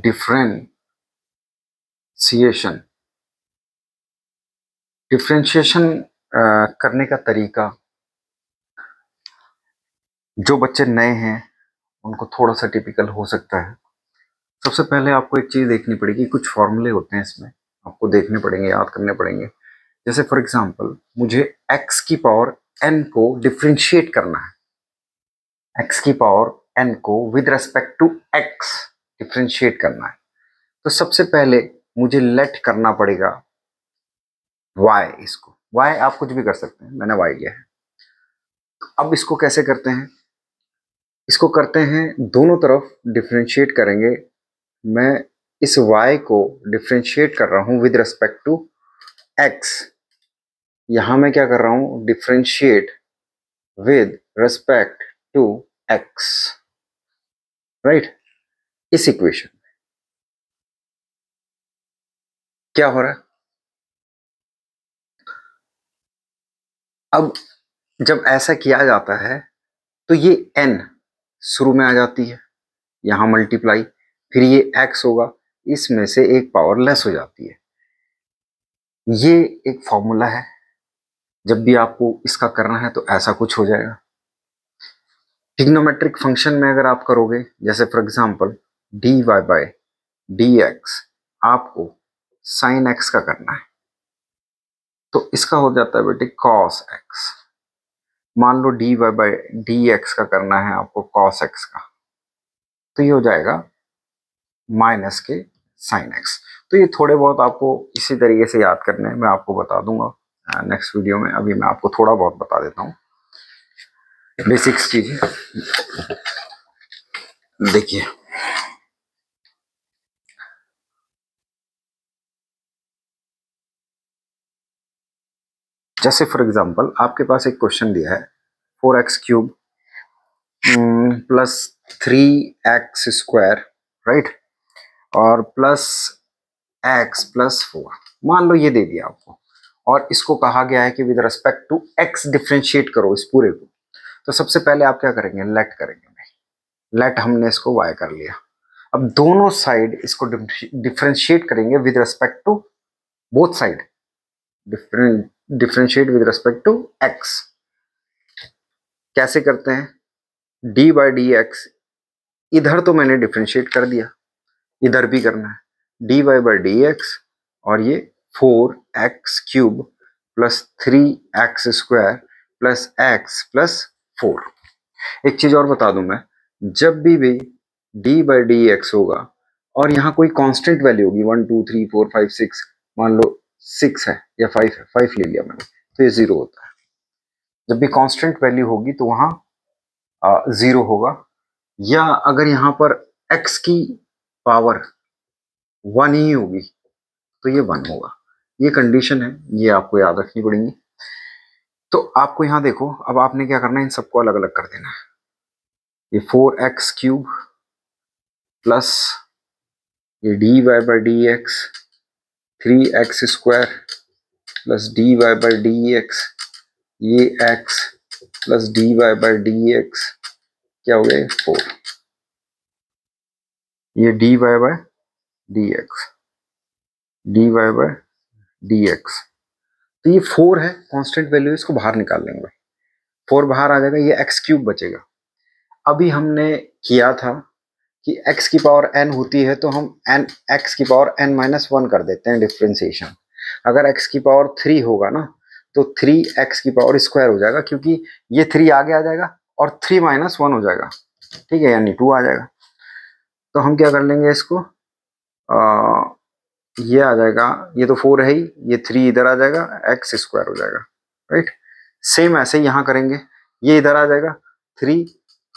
Differentiation differentiation करने का तरीका जो बच्चे नए हैं उनको थोड़ा सा टिपिकल हो सकता है। सबसे पहले आपको एक चीज देखनी पड़ेगी, कुछ फॉर्मूले होते हैं इसमें, आपको देखने पड़ेंगे, याद करने पड़ेंगे। जैसे फॉर एग्जांपल मुझे x की पावर n को डिफरेंशिएट करना है, x की पावर n को with respect to x differentiate करना है, तो सबसे पहले मुझे लेट करना पड़ेगा y। इसको y आप कुछ भी कर सकते हैं, मैंने y लिया है। अब इसको कैसे करते हैं? इसको करते हैं दोनों तरफ डिफरेंशिएट करेंगे। मैं इस y को डिफरेंशिएट कर रहा हूं विद रेस्पेक्ट टू x। यहां मैं क्या कर रहा हूं? Differentiate with respect to x, right. इस इक्वेशन में क्या हो रहा है? अब जब ऐसा किया जाता है तो ये n शुरू में आ जाती है, यहां मल्टीप्लाई, फिर ये x होगा, इसमें से एक पावर लेस हो जाती है। ये एक फॉर्मूला है, जब भी आपको इसका करना है तो ऐसा कुछ हो जाएगा। ट्रिग्नोमेट्रिक फंक्शन में अगर आप करोगे, जैसे for example dy by dx, आपको sin x का करना है, तो इसका हो जाता है बेटे cos x। मान लो dy बाय dx का करना है आपको cos x का, तो ये हो जाएगा माइनस के sin x। तो ये थोड़े बहुत आपको इसी तरीके से याद करने हैं, मैं आपको बता दूंगा नेक्स्ट वीडियो में। अभी मैं आपको थोड़ा बहुत बता देता हूँ बेसिक्स चीजें। देखिए जैसे फॉर एग्जांपल आपके पास एक क्वेश्चन दिया है 4x³ प्लस 3x², राइट, और प्लस x प्लस 4, मान लो ये दे दिया आपको, और इसको कहा गया है कि with respect to x differentiate करो इस पूरे को। तो सबसे पहले आप क्या करेंगे? लेट करेंगे। लेट हमने इसको y कर लिया। अब दोनों साइड इसको डिफरेंशिएट करेंगे with respect to both side, differentiate with respect to x। कैसे करते हैं? डी बाई डी एक्स, इधर तो मैंने डिफरेंशिएट कर दिया, इधर भी करना है d y by d x, और ये 4x³ plus 3x² plus x plus 4। एक चीज और बता दूं मैं, जब भी डी बाई डी एक्स होगा और यहाँ कोई कांस्टेंट वैल्यू होगी 1 2 3 4 5 6, मान लो 6 है या 5 है, 5 ले लिया मैंने, तो ये 0 होता है। जब भी कांस्टेंट वैल्यू होगी तो वहां 0 होगा, या अगर यहाँ पर x की पावर 1 ही होगी तो ये 1 होगा। ये कंडीशन है, ये आपको याद रखनी पड़ेगी। तो आपको यहाँ देखो, अब आपने क्या करना है, इन सबको अलग अलग कर देना है। ये 4x³ प्लस ये dy by d x, 3x² plus dy by d x, ये x plus dy by d x, क्या हो गया? 4। ये dy by d x, dy by d x, तो ये 4 है, कांस्टेंट वैल्यू, इसको बाहर निकाल लेंगे, 4 बाहर आ जाएगा, ये x³ बचेगा। अभी हमने किया था कि x की पावर n होती है तो हम x की पावर n-1 कर देते हैं डिफरेंशिएशन। अगर x की पावर 3 होगा ना तो 3x की पावर स्क्वायर हो जाएगा, क्योंकि ये 3 आगे आ जाएगा और 3-1 हो जाएगा, ठीक है, यानी 2 आ जाएगा। तो हम क्या कर लेंगे इसको, ये आ जाएगा, ये तो 4 है ही, ये 3 इधर आ जाएगा, x² हो जाएगा, राइट। सेम ऐसे यहाँ करेंगे, ये इधर आ जाएगा 3,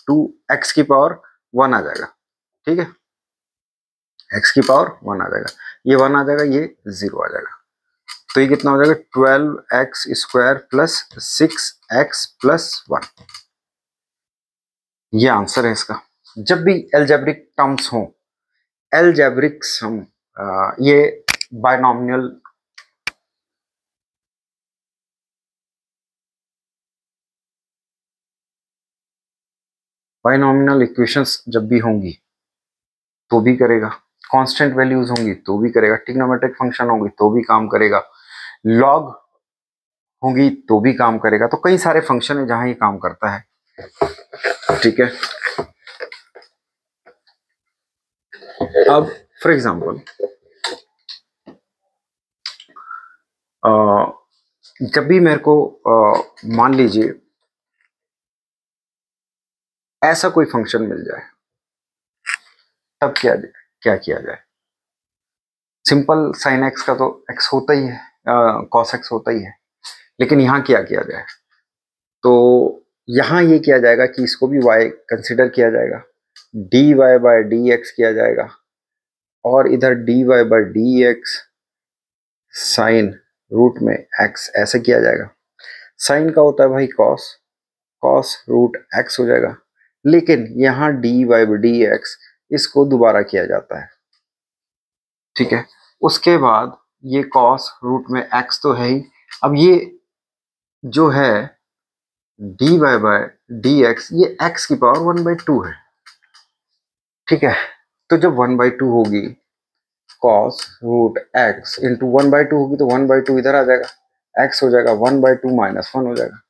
2 x की पावर 1 आ जाएगा, ठीक है, x की पावर 1 आ जाएगा, ये 1 आ जाएगा, ये 0 आ जाएगा। तो ये कितना हो जाएगा? 12x² plus 6x plus 1। ये आंसर है इसका। जब भी एल्जेब्रिक टर्म्स हो, एल्जेब्रिक सम, ये बायनॉमिनल बाइनॉमिनल इक्वेशंस जब भी होंगी तो भी करेगा, कांस्टेंट वैल्यूज होंगी तो भी करेगा, ट्रिग्नोमेट्रिक फंक्शन होंगी तो भी काम करेगा, लॉग होंगी तो भी काम करेगा। तो कई सारे फंक्शन है जहां ये काम करता है, ठीक है। अब फॉर एग्जांपल जब भी मेरे को मान लीजिए ऐसा कोई फंक्शन मिल जाए, तब क्या किया जाए। सिंपल साइन एक्स का तो एक्स होता ही है, कॉस एक्स होता ही है, लेकिन यहाँ क्या किया जाए, तो यहाँ ये किया जाएगा कि इसको भी y कंसिडर किया जाएगा, dy बाय dx किया जाएगा, और इधर dy by dx sine root में x ऐसे किया जाएगा। साइन का होता है भाई कॉस, कॉस रूट x हो जाएगा, लेकिन यहाँ dy बाय dx इसको दोबारा किया जाता है, ठीक है। उसके बाद ये कॉस रूट में x तो है ही, अब ये जो है dy बाय dx ये x की पावर 1/2 है, ठीक है। तो जब 1/2 होगी cos रूट x इंटू 1/2 होगी तो 1/2 इधर आ जाएगा, x हो जाएगा 1/2 माइनस 1 हो जाएगा,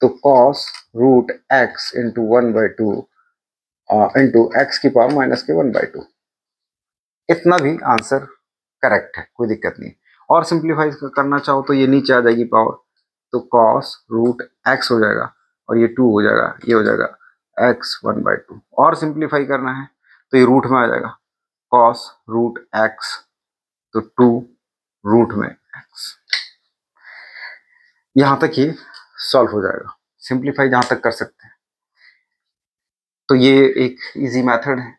तो cos root x into 1/2 into x की पावर माइनस के 1/2, इतना भी आंसर करेक्ट है, कोई दिक्कत नहीं। और सिंप्लीफाई करना चाहो तो ये नीचे आ जाएगी पावर, तो cos रूट x हो जाएगा और ये 2 हो जाएगा, ये हो जाएगा x 1/2। और सिंप्लीफाई करना है तो ये रूट में आ जाएगा, cos रूट x तो 2 रूट में x। यहां तक ये सॉल्व हो जाएगा, सिंप्लीफाई जहां तक कर सकते हैं। तो ये एक इजी मेथड है,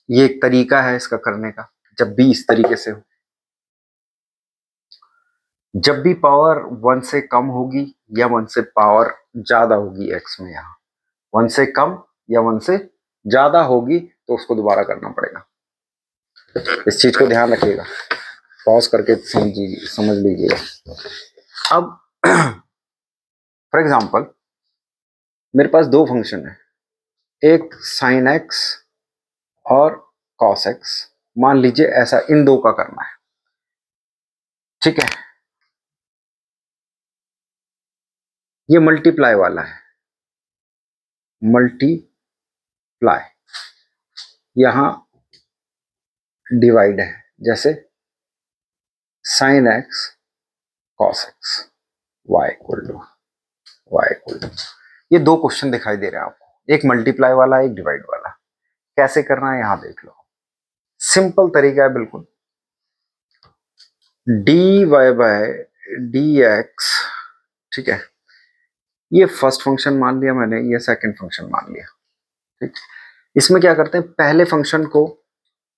ये एक तरीका है इसका करने का, जब भी इस तरीके से हो, जब भी पावर 1 से कम होगी या 1 से पावर ज्यादा होगी x में, यहाँ 1 से कम या 1 से ज्यादा होगी तो उसको दोबारा करना पड़ेगा। इस चीज को ध्यान रखिएगा, पॉज करके समझ लीजिएगा। अब फॉर एग्जांपल मेरे पास दो फंक्शन है, एक साइन एक्स और कॉस एक्स, मान लीजिए ऐसा इन दो का करना है, ठीक है। ये मल्टीप्लाई वाला है, मल्टीप्लाई, यहां डिवाइड है, जैसे sine x cos x y equal to, ये दो क्वेश्चन दिखाई दे रहे हैं आपको, एक मल्टीप्लाई वाला एक डिवाइड वाला। कैसे करना है यहां देख लो, सिंपल तरीका है बिल्कुल, dy बाय dx, ठीक है। ये फर्स्ट फंक्शन मान लिया मैंने, ये सेकंड फंक्शन मान लिया, ठीक। इसमें क्या करते हैं, पहले फंक्शन को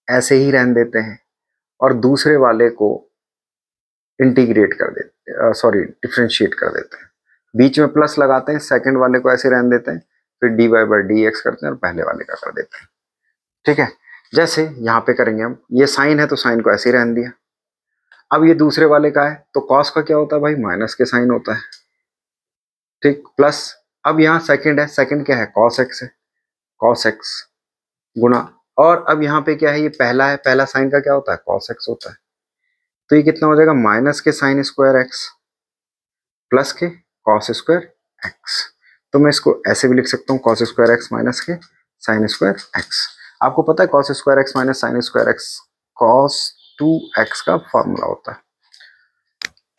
ऐसे ही रहने देते हैं और दूसरे वाले को इंटीग्रेट कर देते हैं, सॉरी डिफरेंशिएट कर देते हैं, बीच में प्लस लगाते हैं, सेकंड वाले को ऐसे रहने देते हैं, फिर dy बाय dx करते हैं और पहले वाले का कर देते हैं, ठीक है। जैसे यहाँ पे करेंगे हम, ये साइन है तो साइन को ऐसे ही रहने दिया, अब ये दूसरे वाले का है तो कॉस का क्या होता है भाई, माइनस के साइन होता है, ठीक, प्लस। अब यहाँ सेकंड है, सेकंड क्या है, कॉस एक्स है, कॉस एक्स गुना, और अब यहाँ पे क्या है, ये पहला है, पहला साइन का क्या होता है, कॉस एक्स होता है, तो ये कितना हो जाएगा, माइनस के साइन स्क्वायर एक्स प्लस के कॉस स्क्वायर एक्स। तो मैं इसको ऐसे भी लिख सकता हूँ, कॉस स्क्वायर एक्स माइनस के साइन स्क्वायर एक्स। आपको पता है cos square x minus sine square x cos 2x का फॉर्मूला होता है,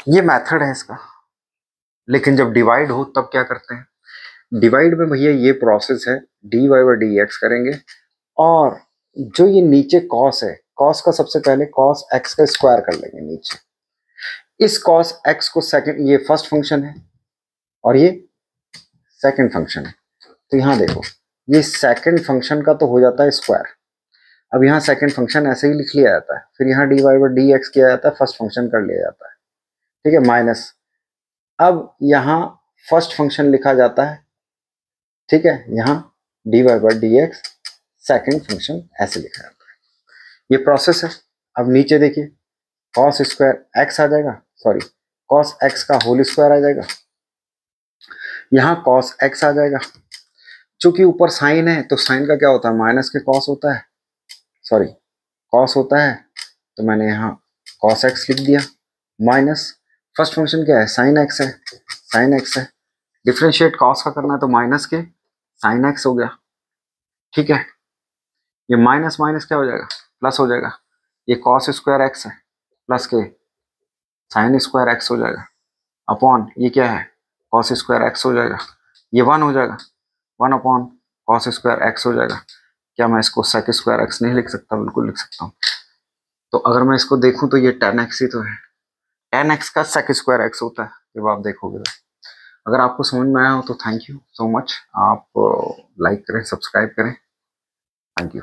ये मेथड है इसका। लेकिन जब डिवाइड हो तब क्या करते हैं, डिवाइड में भैया ये प्रोसेस है, dy बाय dx करेंगे, और जो ये नीचे कॉस है, कॉस का सबसे पहले कॉस x का स्क्वायर कर लेंगे नीचे, इस कॉस x को सेकंड, ये फर्स्ट फंक्शन है और ये सेकंड फंक्शन है, तो यहां देखो ये सेकंड फंक्शन का तो हो जाता है स्क्वायर, अब यहाँ सेकंड फंक्शन ऐसे ही लिख लिया जाता है, फिर यहाँ dy बाय dx किया जाता है, फर्स्ट फंक्शन कर लिया जाता है, ठीक है, माइनस। अब यहाँ फर्स्ट फंक्शन लिखा जाता है, ठीक है, यहाँ dy by dx second function ऐसे लिखा जाता है, ये प्रोसेस है। अब नीचे देखिए कॉस स्क्वायर एक्स आ जाएगा, सॉरी कॉस एक्स का होल स्क्वायर आ जाएगा, यहाँ कॉस एक्स आ जाएगा, चूंकि ऊपर साइन है तो साइन का क्या होता है, माइनस के कॉस होता है, सॉरी कॉस होता है, तो मैंने यहाँ कॉस एक्स लिख दिया माइनस फर्स्ट फंक्शन क्या है, साइन एक्स है, साइन एक्स है, डिफ्रेंशिएट कॉस का करना है तो माइनस के साइन एक्स हो गया। ठीक है, ये माइनस माइनस क्या हो जाएगा, प्लस हो जाएगा, ये कॉस स्क्वायर एक्स है प्लस के साइन स्क्वायर एक्स हो जाएगा अपॉन ये क्या है कॉस स्क्वायर एक्स हो जाएगा, ये 1 हो जाएगा, 1 अपॉन कॉस स्क्वायर एक्स हो जाएगा। क्या मैं इसको सेक स्क्वायर एक्स नहीं लिख सकता, बिल्कुल लिख सकता हूँ। तो अगर मैं इसको देखूं तो ये tan एक्स ही तो है, tan एक्स का सेक स्क्वायर एक्स होता है, जब आप देखोगे तो। अगर आपको समझ में आया हो तो थैंक यू सो मच, आप लाइक करें, सब्सक्राइब करें, थैंक यू।